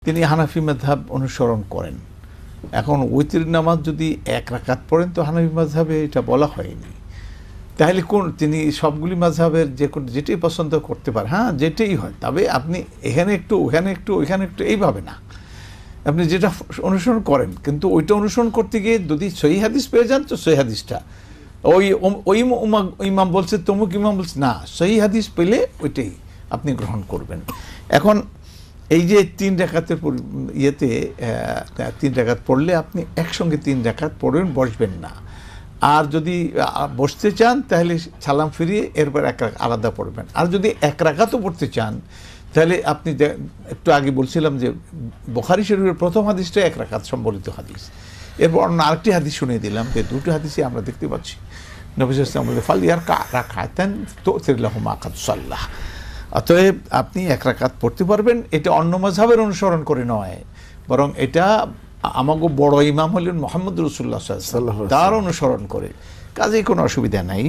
তিনি হানাফি মাযহাব অনুসরণ করেন। এখন উইতর নামাজ যদি 1 রাকাত পড়েন তো হানাফি মাযহাবে এটা বলা হয়নি। তাহলে কোন তিনি সবগুলি মাযহাবের যেটাই পছন্দ করতে পারে, হ্যাঁ যেটাই হয়, তবে আপনি এখানে একটু ওখানে একটু ওইখানে একটু এইভাবে না, আপনি যেটা অনুসরণ করেন, কিন্তু ওইটা অনুসরণ করতে গিয়ে যদি সহিহ হাদিস পেয়ে যান তো সহিহ হাদিসটা, ওই ইমাম বলছে তমুক ইমাম বলছে না, সহিহ হাদিস পেলে ওইটাই আপনি গ্রহণ করবেন। এখন এই যে 3 রাকাতের ইয়েতে 3 রাকাত পড়লে আপনি একসঙ্গে 3 রাকাত পড়বেন, বসবেন না। আর যদি বসতে চান তাহলে সালাম ফিরিয়ে এরপর 1 রাকাত আলাদা পড়বেন। আর যদি 1 রাকাতও পড়তে চান তাহলে আপনি একটু আগে বলছিলাম যে বুখারী শরীফের প্রথম হাদিসটা 1 রাকাত সম্বলিত হাদিস, এরপর অন্য আরেকটি হাদিস শুনিয়ে দিলাম যে দুটো হাদিসই আমরা দেখতে পাচ্ছি নবী সাল্লাল্লাহু আলাইহি ওয়াসাল্লাম বলে ফালিয়ারকা রাকাতান তুতির লাহু মা কাদ সাল্লাহ। অতএব আপনি 1 রাকাত পড়তে পারবেন। এটা অন্য মাযহাবের অনুসরণ করে নয়, বরং এটা আমাগো বড় ইমাম হলেন মুহাম্মদ রাসূলুল্লাহ সাল্লাল্লাহু আলাইহি ওয়াসাল্লাম, তার অনুসরণ করে, কাজেই কোনো অসুবিধা নাই।